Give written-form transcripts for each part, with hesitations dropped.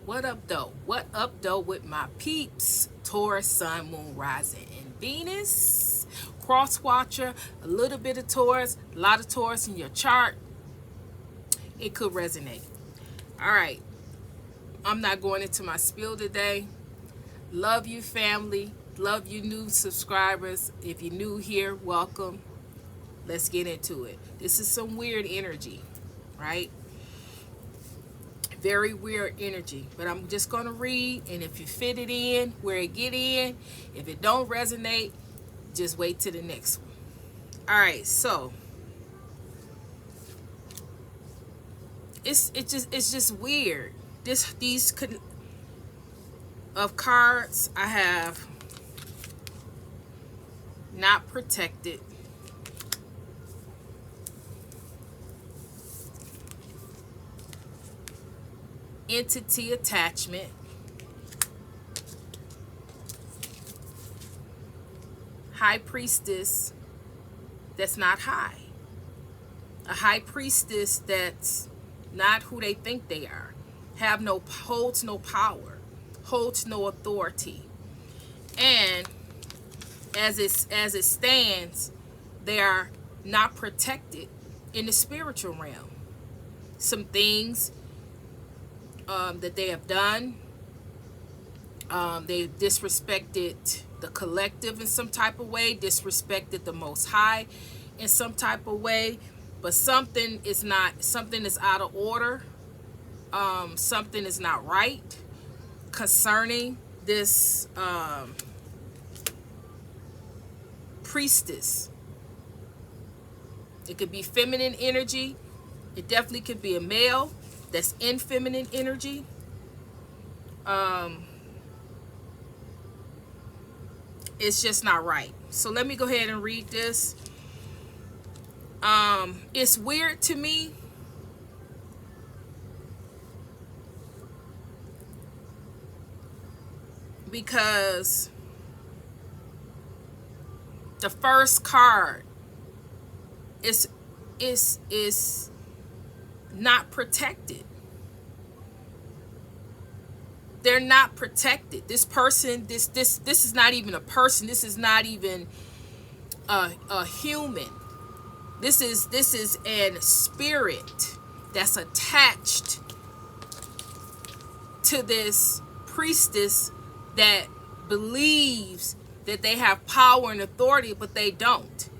What up, though? What up, though, with my peeps? Taurus, Sun, Moon, Rising, and Venus. Cross watcher, a little bit of Taurus, a lot of Taurus in your chart. It could resonate. All right. I'm not going into my spiel today. Love you, family. Love you, new subscribers. If you're new here, welcome. Let's get into it. This is some weird energy, right? Very weird energy, but I'm just going to read, and if you fit it in where it get in, if it don't resonate, just wait till the next one. All right, so it's just weird. These of cards I have not protected, entity attachment, high priestess that's not high, a high priestess that's not who they think they are, holds no power, holds no authority, and as it stands, they are not protected in the spiritual realm. Some things that they have done. They disrespected the collective in some type of way, disrespected the Most High in some type of way, but something is out of order. Something is not right concerning this priestess. It could be feminine energy. It definitely could be a male that's in feminine energy. It's just not right. So let me go ahead and read this. It's weird to me because the first card is not protected. They're not protected. This person, this is not even a person. This is not even a human. This is an spirit that's attached to this priestess that believes that they have power and authority, but they don't.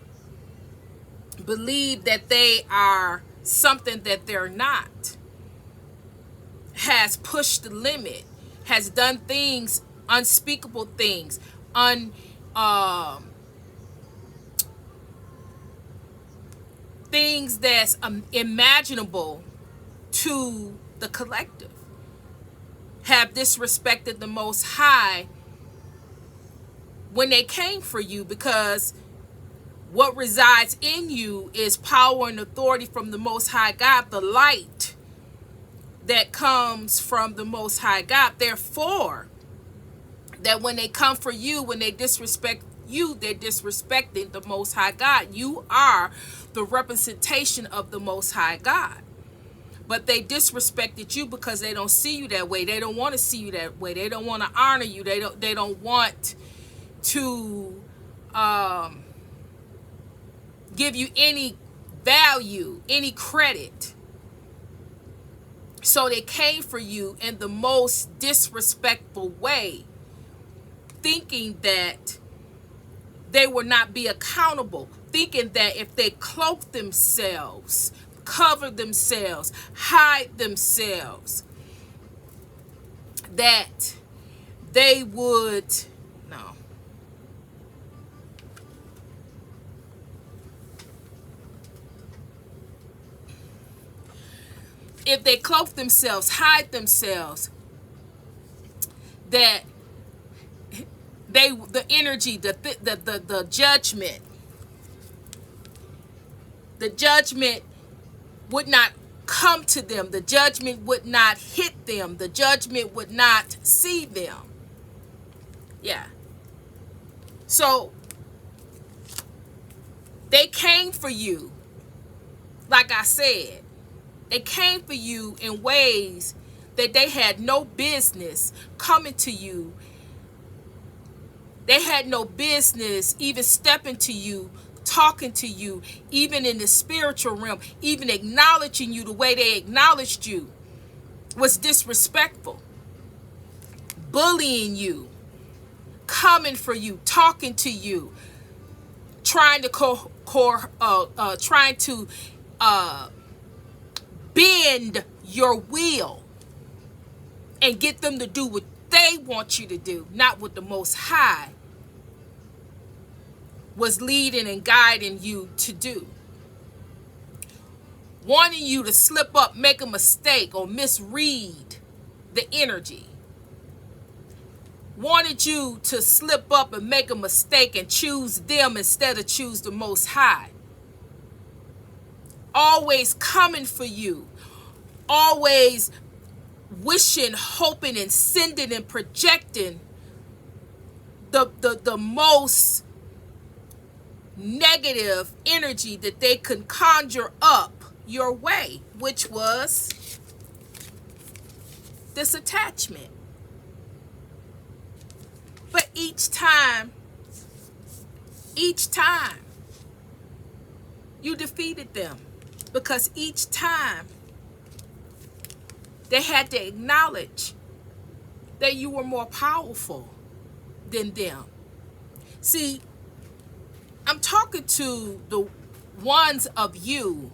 Believe that they are something that they're not. Has pushed the limit, has done things, unspeakable things, things that's imaginable to the collective, have disrespected the Most High when they came for you, because what resides in you is power and authority from the Most High God, the light that comes from the Most High God. Therefore, that when they come for you, when they disrespect you, they're disrespecting the Most High God. You are the representation of the Most High God. But they disrespected you because they don't see you that way. They don't want to see you that way. They don't want to honor you. They don't want to give you any value, any credit. So they came for you in the most disrespectful way, thinking that they will not be accountable, thinking that if they cloak themselves, cover themselves, hide themselves, that they would, no. If they cloak themselves, hide themselves, that the energy, the judgment would not come to them. The judgment would not hit them. The judgment would not see them. Yeah. So they came for you, like I said. They came for you in ways that they had no business coming to you. They had no business even stepping to you, talking to you, even in the spiritual realm, even acknowledging you the way they acknowledged you was disrespectful. Bullying you, coming for you, talking to you, trying to bend your will and get them to do what they want you to do, not what the Most High was leading and guiding you to do. Wanting you to slip up, make a mistake, or misread the energy. Wanted you to slip up and make a mistake and choose them instead of choose the Most High. Always coming for you. Always wishing, hoping, and sending and projecting the most negative energy that they could conjure up your way, which was this attachment. But each time you defeated them, because each time they had to acknowledge that you were more powerful than them. See, I'm talking to the ones of you.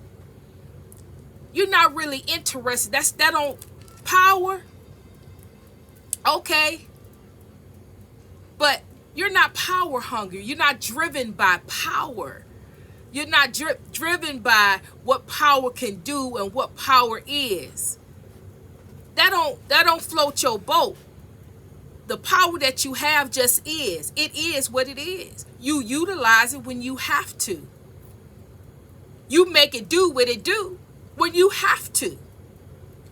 You're not really interested. That on power. Okay. But you're not power hungry. You're not driven by power. You're not driven by what power can do and what power is. That don't float your boat. The power that you have just is. It is what it is. You utilize it when you have to. You make it do what it do when you have to.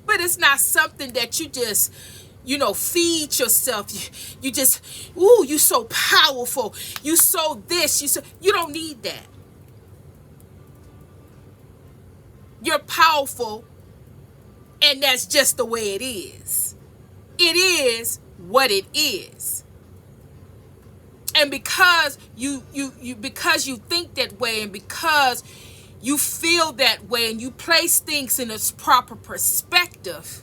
But it's not something that you just, feed yourself. You just, you so powerful. You so this. You don't need that. You're powerful, and that's just the way it is. It is what it is. And because you think that way, and because you feel that way, and you place things in its proper perspective,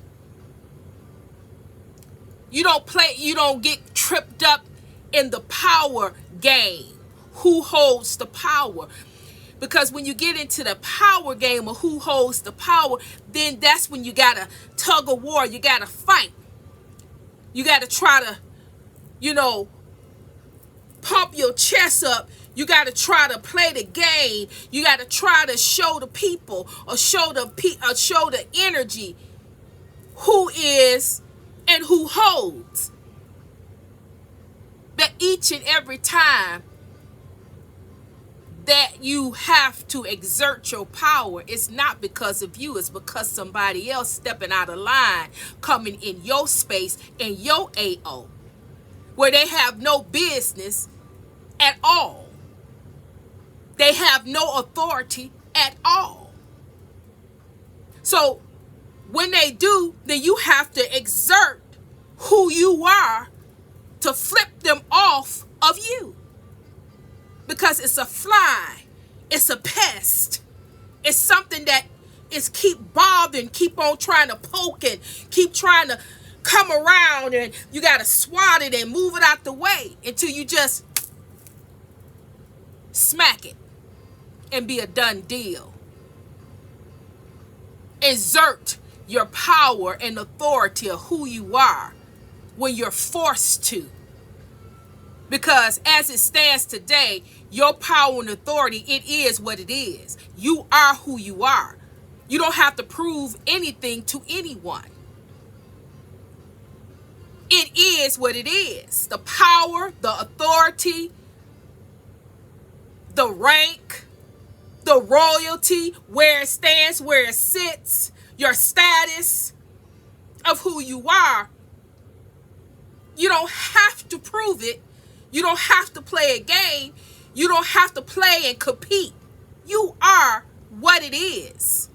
you don't get tripped up in the power game. Who holds the power? Because when you get into the power game of who holds the power, then that's when you gotta tug of war. You gotta fight. You gotta try to, pump your chest up. You got to try to play the game. You got to try to show the people or show the energy who is and who holds. That each and every time that you have to exert your power, it's not because of you. It's because somebody else stepping out of line, coming in your space, in your AO, where they have no business at all. They have no authority at all. So when they do, then you have to exert who you are to flip them off of you. Because it's a fly. It's a pest. It's something that is keep bothering, keep on trying to poke and keep trying to come around, and you got to swat it and move it out the way until you just smack it and be a done deal. Exert your power and authority of who you are when you're forced to. Because as it stands today, your power and authority, it is what it is. You are who you are. You don't have to prove anything to anyone. It is what it is. The power, the authority, the rank, the royalty, where it stands, where it sits, your status of who you are. You don't have to prove it. You don't have to play a game. You don't have to play and compete. You are what it is.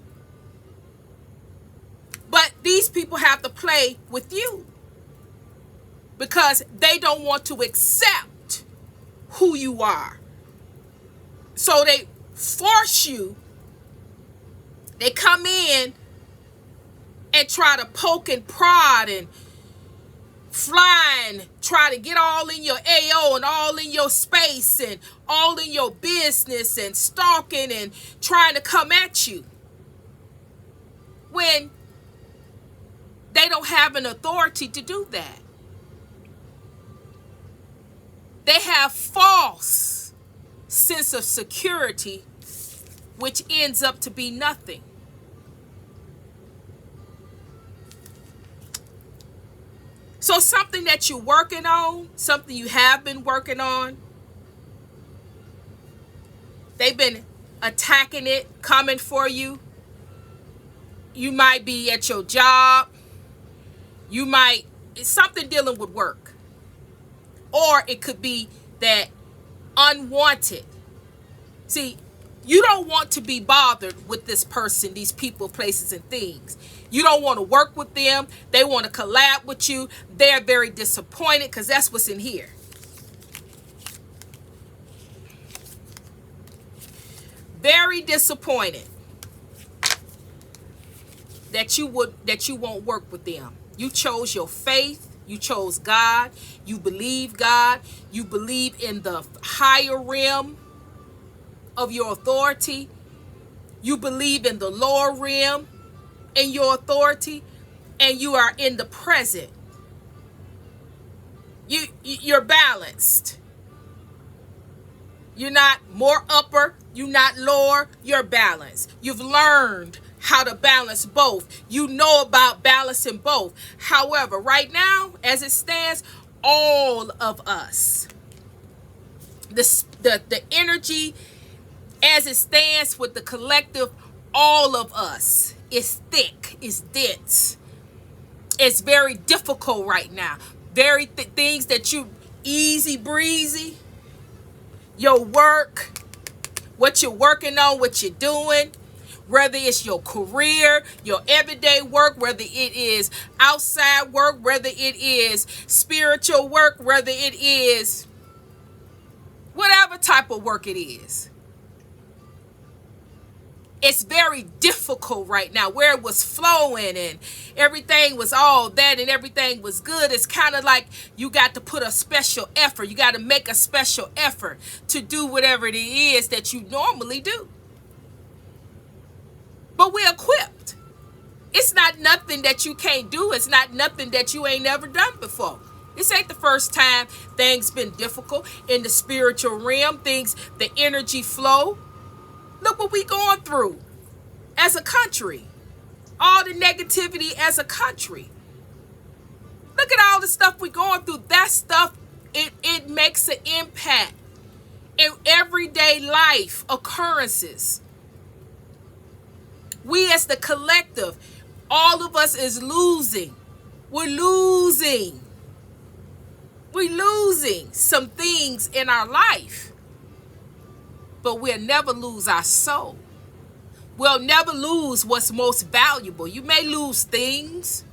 But These people have to play with you because they don't want to accept who you are. So they force you. They come in and try to poke and prod and fly and try to get all in your AO and all in your space and all in your business and stalking and trying to come at you when they don't have an authority to do that. They have false sense of security, which ends up to be nothing. So something that you're working on, something you have been working on, they've been attacking it, coming for you. You might be at your job. It's something dealing with work. Or it could be that unwanted. See, you don't want to be bothered with this person, these people, places, and things. You don't want to work with them. They want to collab with you. They're very disappointed because that's what's in here. Very disappointed that you won't work with them. You chose your faith. You chose God. You believe God. You believe in the higher realm of your authority. You believe in the lower realm in your authority, and you are in the present. You're balanced. You're not more upper, you're not lower, you're balanced. You've learned how to balance both. You know about balancing both. However, right now, as it stands, all of us, the energy as it stands with the collective, all of us, is thick, is dense. It's very difficult right now. Very things that you easy breezy, your work, what you're working on, what you're doing, whether it's your career, your everyday work, whether it is outside work, whether it is spiritual work, whether it is whatever type of work it is. It's very difficult right now. Where it was flowing and everything was all that and everything was good, it's kind of like you got to put a special effort. You got to make a special effort to do whatever it is that you normally do. But we're equipped. It's not nothing that you can't do. It's not nothing that you ain't never done before. This ain't the first time things been difficult in the spiritual realm. The energy flow. Look what we going through as a country. All the negativity as a country. Look at all the stuff we going through. That stuff, it makes an impact in everyday life occurrences. We as the collective, all of us is losing. We're losing some things in our life. But we'll never lose our soul. We'll never lose what's most valuable. You may lose things.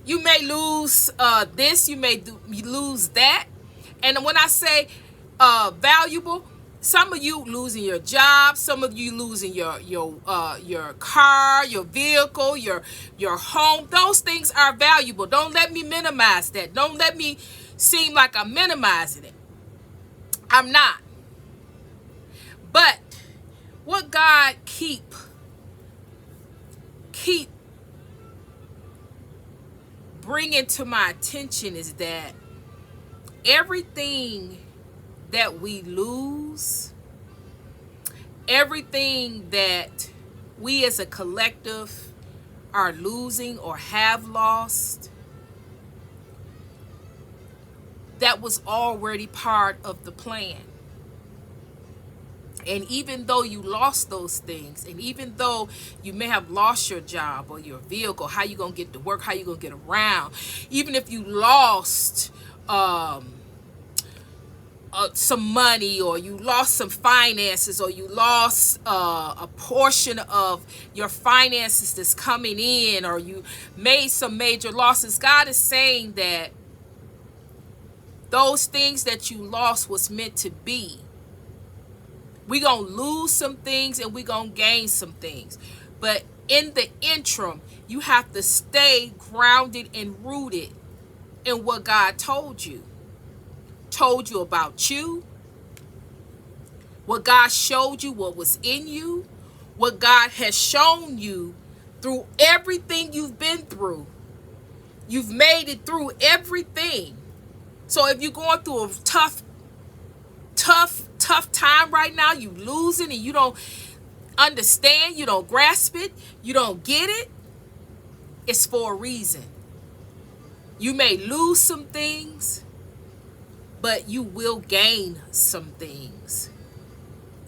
You may lose this. You may lose that. And when I say valuable, some of you losing your job. Some of you losing your car, your vehicle, your home. Those things are valuable. Don't let me minimize that. Don't let me seem like I'm minimizing it. I'm not. But what God keep bringing to my attention is that everything that we lose, everything that we as a collective are losing or have lost, that was already part of the plan. And even though you lost those things, and even though you may have lost your job or your vehicle, how you gonna get to work, how you gonna get around, even if you lost some money, or you lost some finances, or you lost a portion of your finances that's coming in, or you made some major losses. God is saying that those things that you lost was meant to be. We gonna lose some things and we gonna gain some things, but in the interim you have to stay grounded and rooted in what God told you about you, what God showed you, what was in you, what God has shown you through everything you've been through. You've made it through everything. So if you're going through a tough time right now, you losing and you don't understand, you don't grasp it, you don't get it, it's for a reason. You may lose some things, but you will gain some things.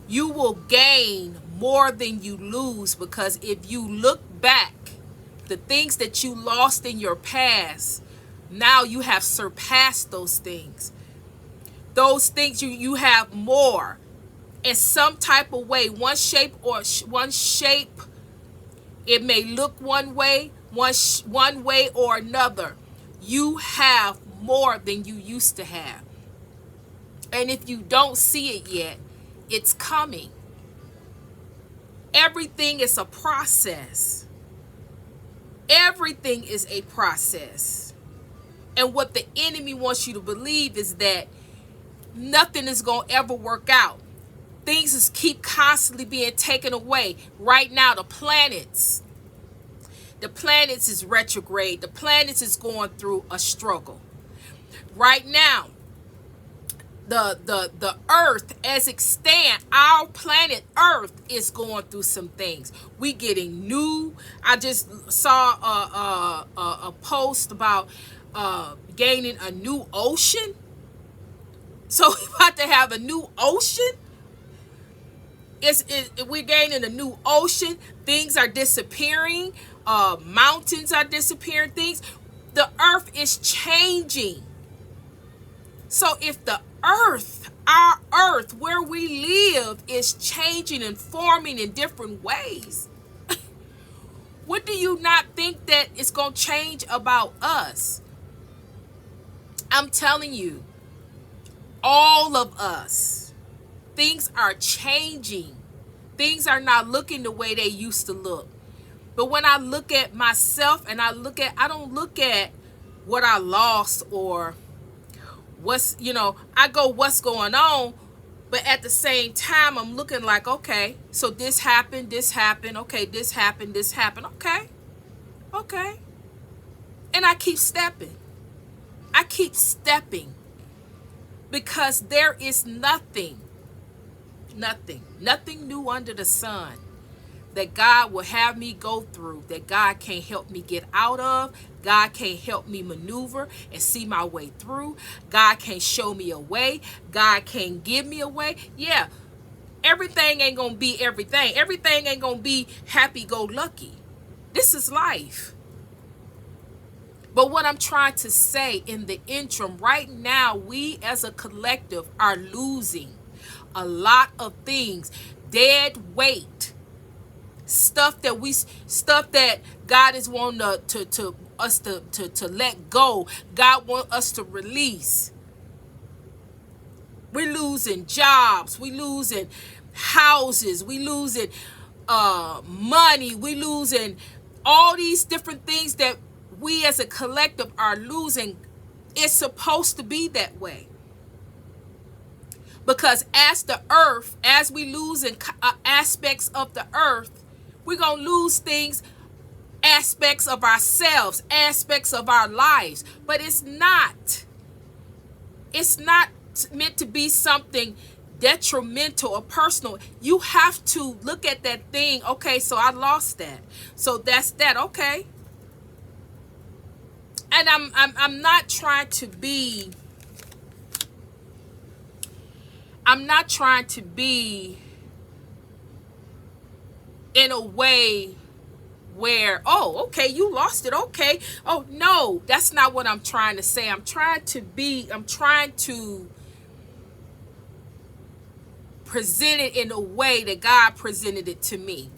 You will gain more than you lose, because if you look back, the things that you lost in your past, now you have surpassed those things. Those things you have more in some type of way, one shape, it may look one way or another. You have more than you used to have. And if you don't see it yet, it's coming. Everything is a process. Everything is a process. And what the enemy wants you to believe is that nothing is going to ever work out. Things is keep constantly being taken away. Right now, the planets is retrograde. The planets is going through a struggle. Right now, the earth as it stands, our planet earth is going through some things. We getting new. I just saw a post about gaining a new ocean. So we're about to have a new ocean. We're gaining a new ocean. Things are disappearing. Mountains are disappearing. The earth is changing. So if the earth, our earth, where we live, is changing and forming in different ways, what do you not think that it's going to change about us? I'm telling you, all of us, things are changing. Things are not looking the way they used to look. But when I look at myself and I don't look at what I lost or what's, I go, what's going on? But at the same time, I'm looking like, okay, so this happened, okay, this happened, okay. And I keep stepping. Because there is nothing new under the sun that God will have me go through that God can't help me get out of. God can't help me maneuver and see my way through. God can't show me a way. God can't give me a way. Yeah, everything ain't gonna be everything. Everything ain't gonna be happy-go-lucky. This is life. But what I'm trying to say in the interim, right now, we as a collective are losing a lot of things. Dead weight. Stuff that God is wanting us to let go. God wants us to release. We're losing jobs. We losing houses. We losing money. We losing all these different things that we as a collective are losing. It's supposed to be that way. Because as we lose in aspects of the earth, we're going to lose things, aspects of ourselves, aspects of our lives. But it's not meant to be something detrimental or personal. You have to look at that thing. Okay, so I lost that. So that's that. Okay. And I'm not trying to be in a way where, oh, okay, you lost it. Okay. Oh, no, that's not what I'm trying to say. I'm trying to present it in a way that God presented it to me.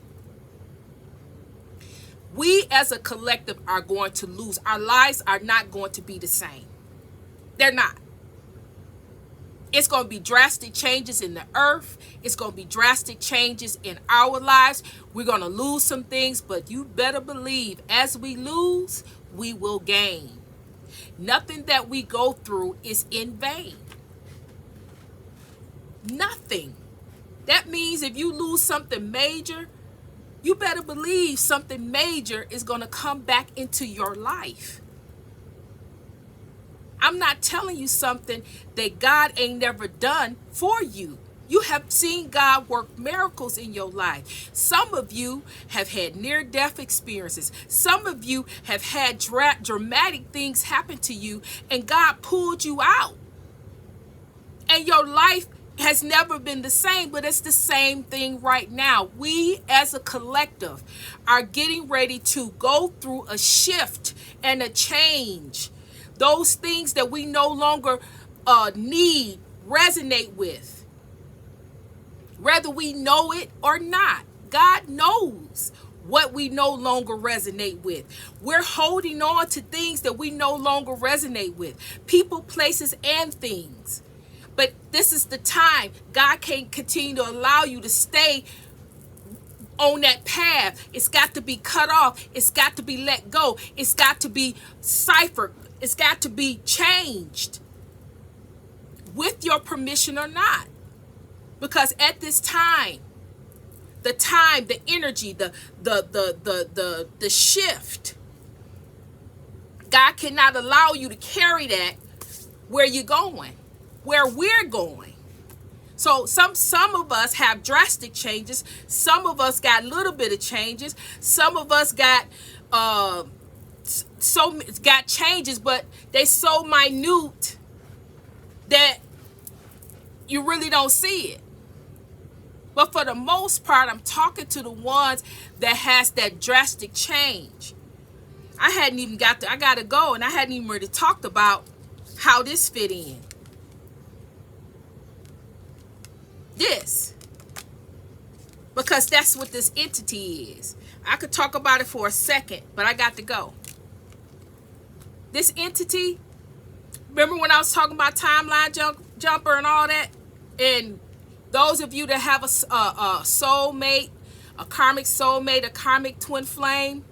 We as a collective are going to lose. Our lives are not going to be the same. They're not. It's going to be drastic changes in the earth. It's going to be drastic changes in our lives. We're going to lose some things, but you better believe as we lose, we will gain. Nothing that we go through is in vain. Nothing. That means if you lose something major, you better believe something major is going to come back into your life. I'm not telling you something that God ain't never done for you. You have seen God work miracles in your life. Some of you have had near-death experiences. Some of you have had dramatic things happen to you, and God pulled you out. And your life has never been the same, but it's the same thing right now. We as a collective are getting ready to go through a shift and a change. Those things that we no longer need, resonate with. Whether we know it or not, God knows what we no longer resonate with. We're holding on to things that we no longer resonate with. People, places, and things. But this is the time. God can't continue to allow you to stay on that path. It's got to be cut off. It's got to be let go. It's got to be ciphered. It's got to be changed with your permission or not. Because at this time, the energy, the shift, God cannot allow you to carry that where you're going, where we're going. So some of us have drastic changes. Some of us got a little bit of changes. Some of us got changes, but they so minute that you really don't see it. But for the most part, I'm talking to the ones that has that drastic change. I gotta go, and I hadn't even really talked about how this fit in. This. Because that's what this entity is. I could talk about it for a second, but I got to go. This entity, remember when I was talking about timeline jumper and all that? And those of you that have a soulmate, a karmic soulmate, a karmic twin flame,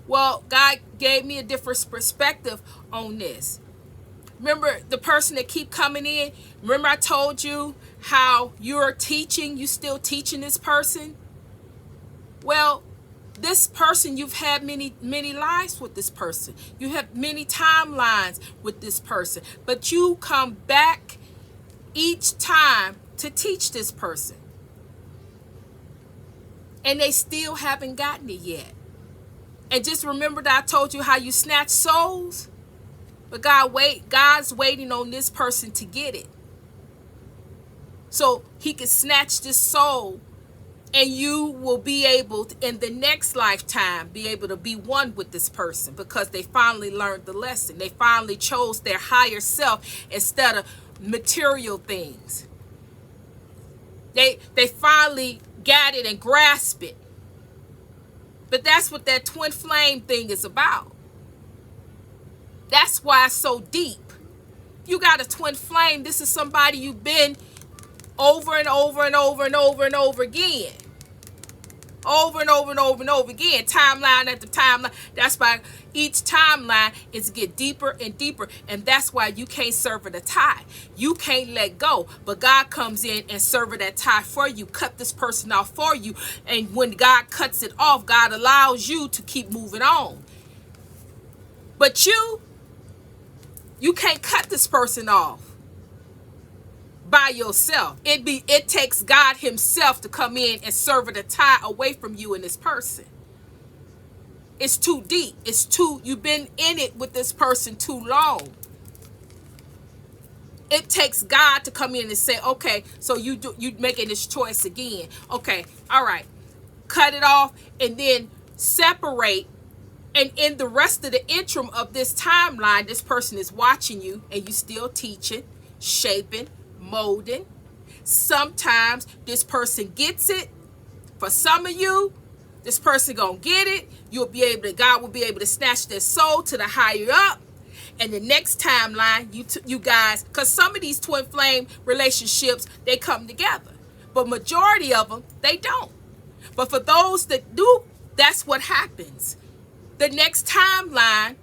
well, God gave me a different perspective on this. Remember the person that keep coming in? Remember I told you how you're still teaching this person? Well, this person, you've had many lives with this person. You have many timelines with this person. But you come back each time to teach this person. And they still haven't gotten it yet. And just remember that I told you how you snatch souls. But God's waiting on this person to get it. So he can snatch this soul, and you will be able to, in the next lifetime, be able to be one with this person because they finally learned the lesson. They finally chose their higher self instead of material things. They finally got it and grasped it. But that's what that twin flame thing is about. That's why it's so deep. You got a twin flame. This is somebody you've been over and over and over and over and over again. Over and over and over and over again. Timeline after timeline. That's why each timeline is get deeper and deeper. And that's why you can't sever the tie. You can't let go. But God comes in and sever that tie for you. Cut this person off for you. And when God cuts it off, God allows you to keep moving on. But you can't cut this person off by yourself. It takes God himself to come in and sever the tie away from you and this person. It's too deep. You've been in it with this person too long. It takes God to come in and say, okay, so you making this choice again. Okay, all right. Cut it off and then separate. And in the rest of the interim of this timeline, this person is watching you and you still teaching, shaping, molding. Sometimes this person gets it. For some of you, this person gonna get it. God will be able to snatch their soul to the higher up. And the next timeline, you guys, because some of these twin flame relationships, they come together. But majority of them, they don't. But for those that do, that's what happens. The next timeline,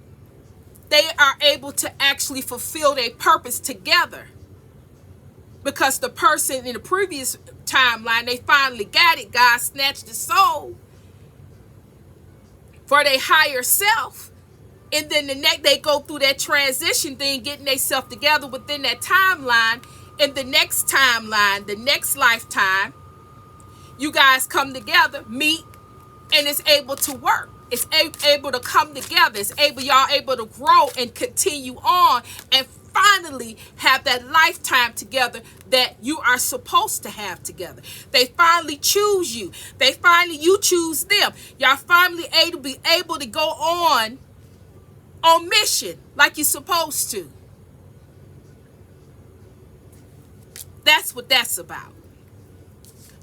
they are able to actually fulfill their purpose together. Because the person in the previous timeline, they finally got it. God snatched the soul for their higher self. And then the next, they go through that transition thing, getting themselves together within that timeline. And the next timeline, the next lifetime, you guys come together, meet, and it's able to work. It's able to come together. Y'all able to grow and continue on and finally have that lifetime together that you are supposed to have together. They finally choose you. You choose them. Y'all finally be able to go on mission like you're supposed to. That's what that's about.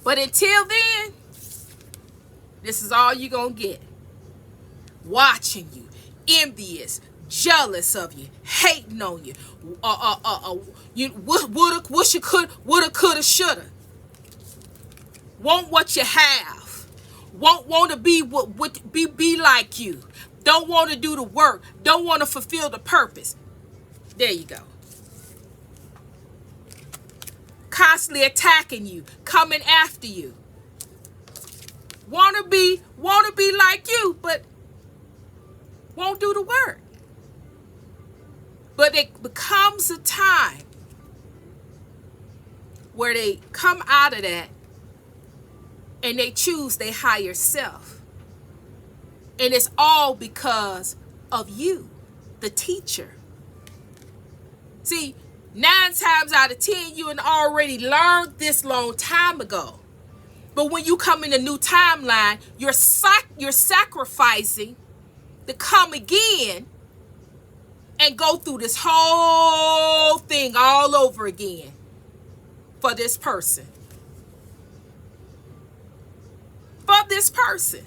But until then, this is all you're going to get. Watching you, envious, jealous of you, hating on you, wish you could, woulda, coulda, shoulda. Want what you have. Want to be like you. Don't want to do the work. Don't want to fulfill the purpose. There you go. Constantly attacking you, coming after you. Want to be like you, but won't do the work. But it becomes a time where they come out of that and they choose their higher self. And it's all because of you, the teacher. See, 9 times out of 10, you had already learned this long time ago. But when you come in a new timeline, you're sacrificing to come again and go through this whole thing all over again for this person. For this person.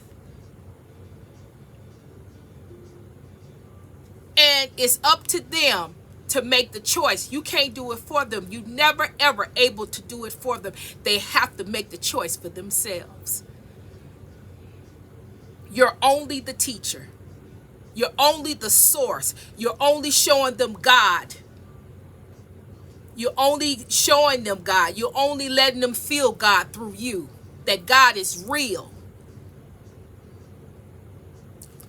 And it's up to them to make the choice. You can't do it for them. You never ever able to do it for them. They have to make the choice for themselves. You're only the teacher. You're only the source. You're only showing them God. You're only showing them God. You're only letting them feel God through you. That God is real.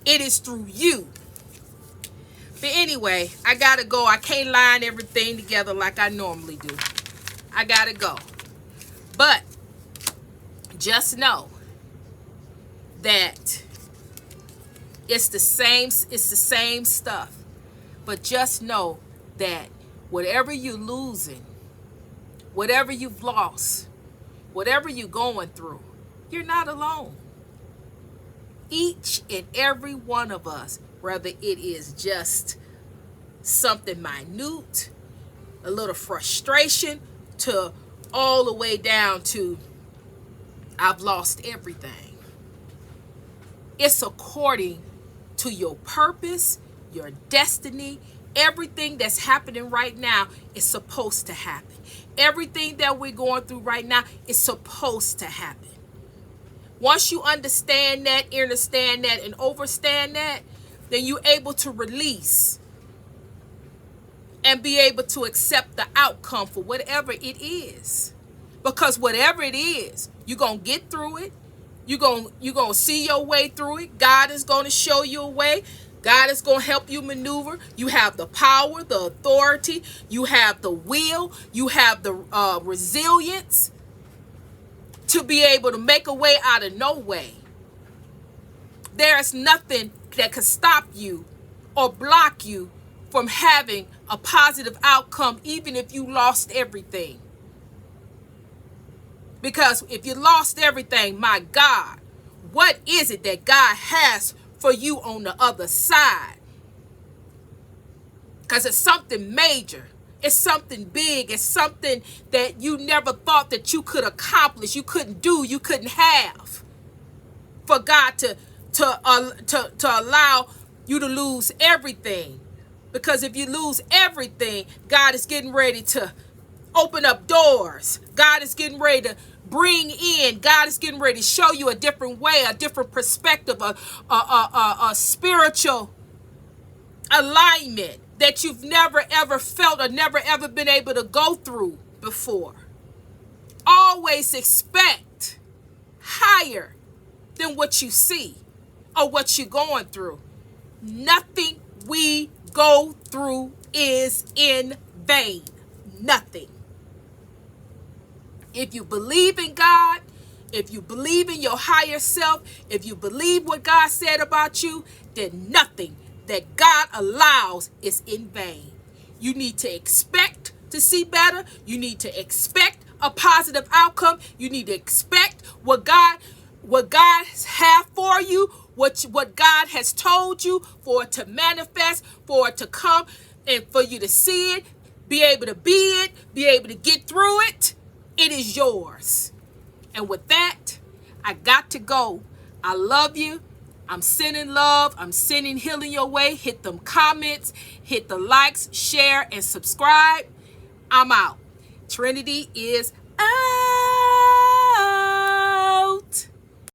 It is through you. But anyway, I gotta go. I can't line everything together like I normally do. I gotta go. But just know that it's the same stuff. But just know that whatever you're losing, whatever you've lost, whatever you're going through, you're not alone. Each and every one of us, whether it is just something minute, a little frustration, to all the way down to I've lost everything. It's according to your purpose, your destiny. Everything that's happening right now is supposed to happen. Everything that we're going through right now is supposed to happen. Once you understand that, understand that, and overstand that, then you're able to release and be able to accept the outcome for whatever it is. Because whatever it is, you're going to get through it. You're going to see your way through it. God is going to show you a way. God is going to help you maneuver. You have the power, the authority. You have the will. You have the resilience to be able to make a way out of no way. There's nothing that could stop you or block you from having a positive outcome, even if you lost everything. Because if you lost everything, my God, what is it that God has for you on the other side? Because it's something major. It's something big. It's something that you never thought that you could accomplish, you couldn't do, you couldn't have. For God to allow you to lose everything. Because if you lose everything, God is getting ready to open up doors. God is getting ready to bring in. God is getting ready to show you a different way, a different perspective, a spiritual alignment that you've never ever felt or never ever been able to go through before. Always expect higher than what you see or what you're going through. Nothing we go through is in vain. Nothing. If you believe in God, if you believe in your higher self, if you believe what God said about you, then nothing that God allows is in vain. You need to expect to see better. You need to expect a positive outcome. You need to expect what God has for you, what God has told you, for it to manifest, for it to come, and for you to see it, be able to be it, be able to get through it. It is yours. And with that, I got to go. I love you. I'm sending love. I'm sending healing your way. Hit them comments, hit the likes, share, and subscribe. I'm out. Trinity is out.